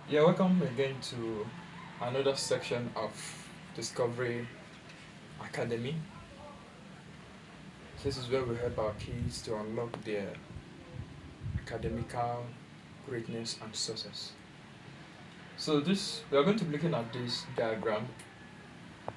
Yeah, welcome again to another section of Discovery Academy. This is where we help our kids to unlock their academical greatness and success. So this we are going to be looking at this diagram.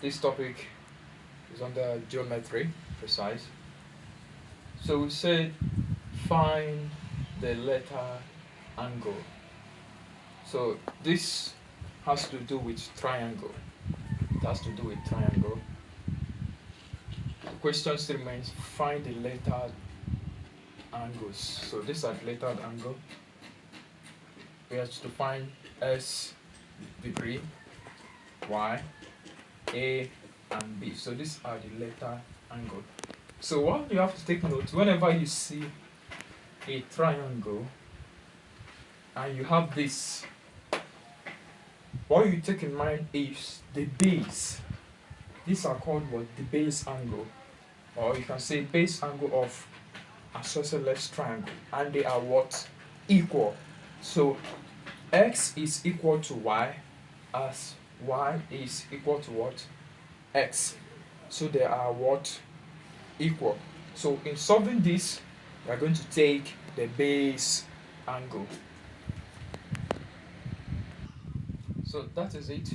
This topic is under geometry, precise. So we said find the letter angle. So this has to do with triangle. It has to do with triangle. The question still remains find the lettered angles. So these are the lettered angle. We have to find S degree, Y, A, and B. So these are the letter angle. So what you have to take note, whenever you see a triangle and you have this, what you take in mind is the base. These are called what? The base angle. Or you can say base angle of isosceles triangle. And they are what? Equal. So x is equal to y as y is equal to what? X. So they are what? Equal. So in solving this, we are going to take the base angle. So that is it.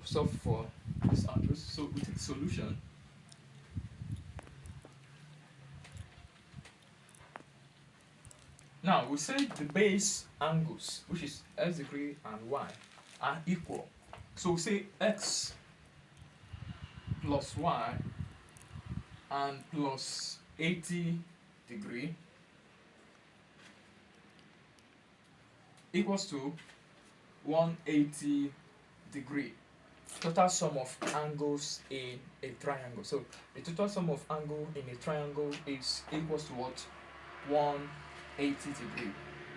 Solve for this angle. So we take solution. Now we say the base angles, which is x degree and y, are equal. So we say x plus y and plus 80 degree equals to 180 degree. Total sum of angles in a triangle. So the total sum of angle in a triangle is equals to what? 180 degree.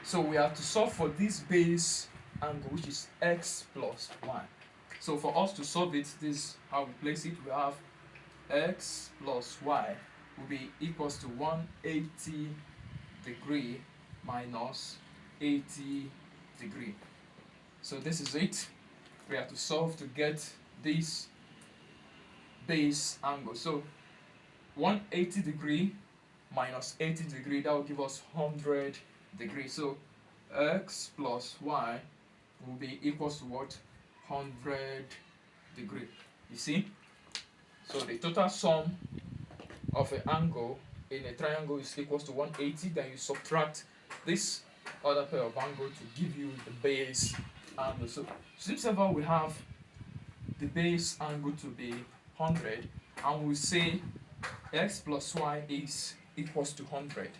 So we have to solve for this base angle, which is x plus y. So for us to solve it, this is how we place it. We have x plus y will be equals to 180 degree minus 80 degree. So this is it. We have to solve to get this base angle. So 180 degree minus 80 degree, that will give us 100 degree. So x plus y will be equals to what? 100 degree. You see? So the total sum of an angle in a triangle is equals to 180. Then you subtract this other pair of angle to give you the base angle. So since ever we have the base angle to be 100, and we say x plus y is equals to 100.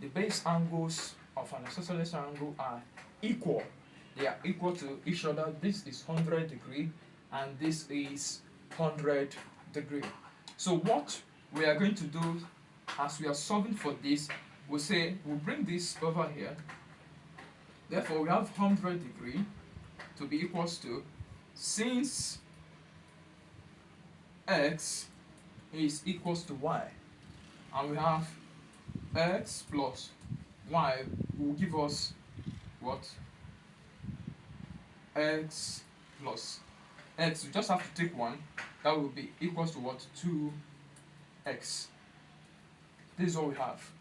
The base angles of an isosceles triangle are equal. They are equal to each other. This is 100 degree and this is 100 degree. So what we are going to do as we are solving for this, we'll say we'll bring this over here. Therefore we have 100 degree to be equals to, since x is equals to y, and we have x plus y will give us what? X plus x, we just have to take one, that will be equals to what? 2x. This is what we have.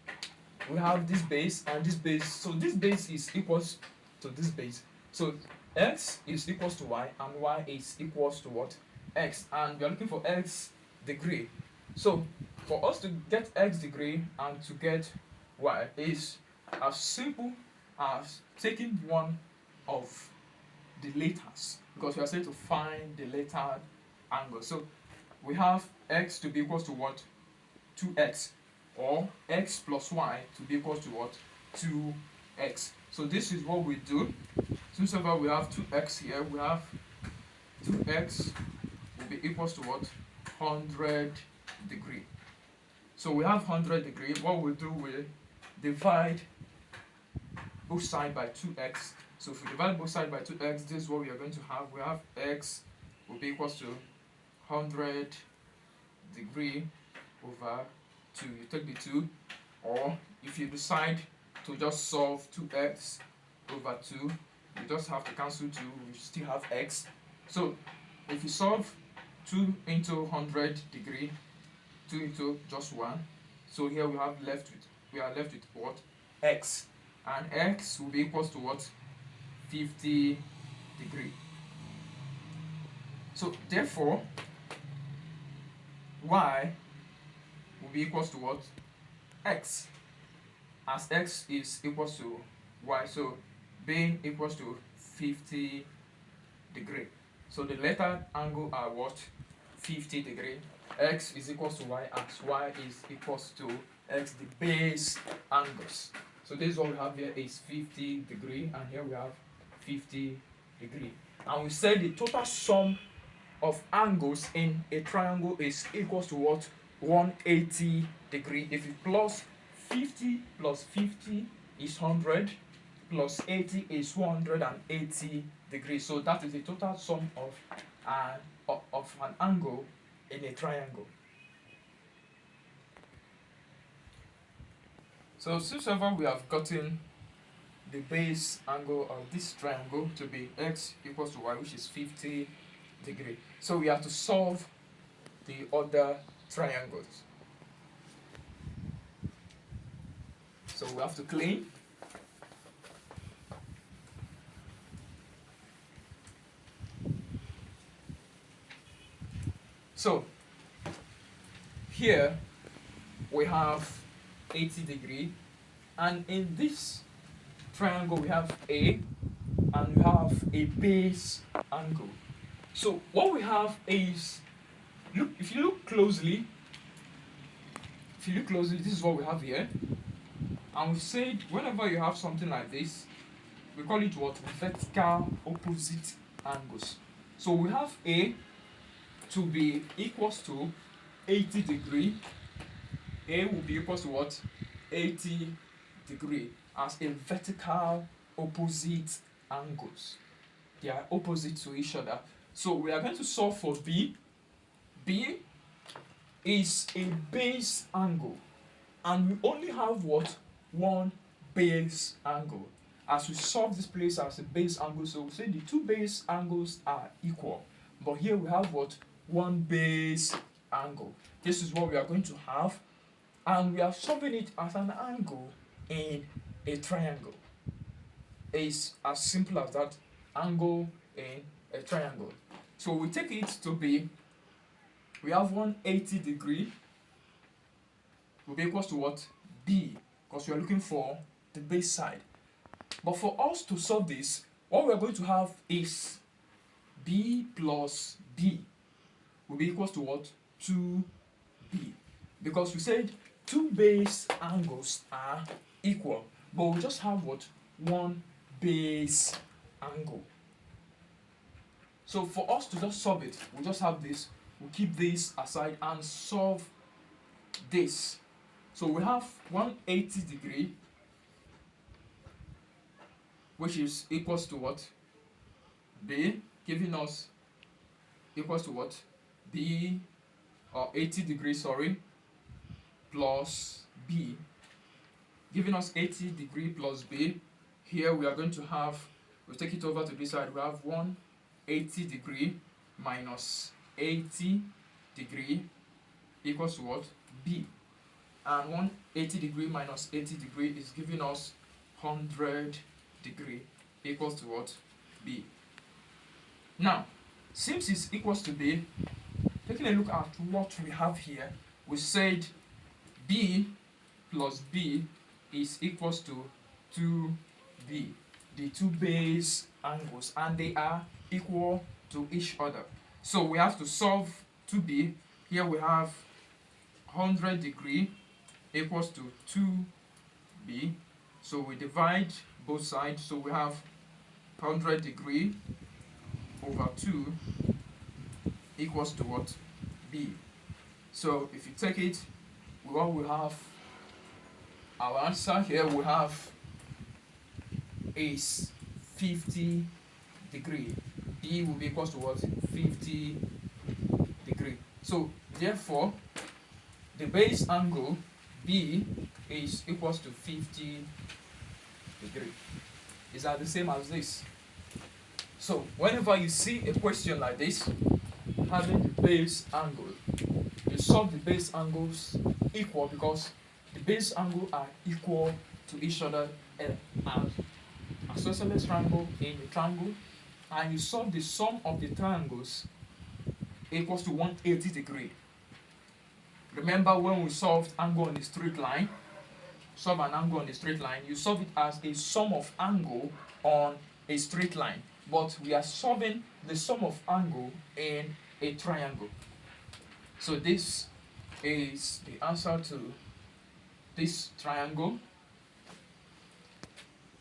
We have this base and this base. So this base is equals to this base. So x is equals to y and y is equals to what? X. And we are looking for x degree. So for us to get x degree and to get y is as simple as taking one of the letters, because we are saying to find the letter angle. So we have x to be equals to what? 2x, or x plus y to be equals to what? 2x. So this is what we do. Since ever we have 2x here, we have 2x will be equals to what? 100 degree. So we have 100 degree. What we'll do, we'll divide both sides by 2x. So if we divide both sides by 2x, this is what we are going to have. We have x will be equals to 100 degree over 2. You take the 2, or if you decide to just solve 2x over 2, you just have to cancel 2, you still have x. So if you solve 2 into 100 degree, 2 into just 1, so here we are left with what? X. And x will be equals to what? 50 degree. So therefore, y will be equals to what? X, as x is equals to y, so being equals to 50 degree. So the letter angle are what? 50 degree. X is equals to y, as y is equals to x, the base angles. So this is what we have here is 50 degree, and here we have 50 degree. And we said the total sum of angles in a triangle is equals to what? 180 degree. If you plus 50 plus 50 is 100, plus 80 is 180 degrees. So that is the total sum of an angle in a triangle. So since ever we have gotten the base angle of this triangle to be x equals to y, which is 50 degree. So we have to solve the other triangles. So we have to clean. So here we have 80 degree, and in this triangle we have A and we have a base angle. So what we have is, look, if you look closely, this is what we have here. And we said whenever you have something like this, we call it what? Vertical opposite angles. So we have A to be equals to 80 degree. A will be equals to what? 80 degree as a vertical opposite angles. They are opposite to each other. So we are going to solve for B. B is a base angle, and we only have what? One base angle. As we solve this place as a base angle, so we say the two base angles are equal. But here we have what? One base angle. This is what we are going to have, and we are solving it as an angle in a triangle. It's as simple as that, angle in a triangle. So we take it to be, we have 180 degree will be equals to what? B, because we are looking for the base side. But for us to solve this, what we are going to have is B plus B will be equals to what? 2B. Because we said two base angles are equal, but we just have what? One base angle. So for us to just solve it, we just have this, we keep this aside and solve this. So we have 180 degree, which is equals to what? B, giving us equals to what? B, or 80 degrees, sorry, plus B, giving us 80 degree plus B. Here we are going to have, we'll take it over to this side, we have 180 degree minus 80 degree equals to what? B. And 180 degree minus 80 degree is giving us 100 degree equals to what? B. Now, since it's equals to B, taking a look at what we have here, we said B plus B is equals to 2B, the two base angles, and they are equal to each other. So we have to solve 2B. Here we have 100 degree equals to 2B. So we divide both sides. So we have 100 degree over 2 equals to what? B. So if you take it, what we have, our answer here we have is 50 degree. B will be equals to what? 50 degree. So therefore, the base angle B is equals to 50 degree. Is that the same as this? So whenever you see a question like this, having the base angle, you solve the base angles equal because the base angle are equal to each other and as isosceles triangle in a triangle, and you solve the sum of the triangles equals to 180 degree. Remember when we solved angle on a straight line, solve an angle on a straight line, you solve it as a sum of angle on a straight line. But we are solving the sum of angle in a triangle. So this is the answer to this triangle.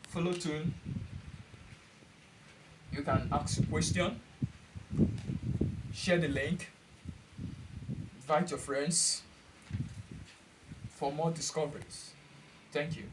Follow tune. You can ask a question, share the link, invite your friends for more discoveries. Thank you.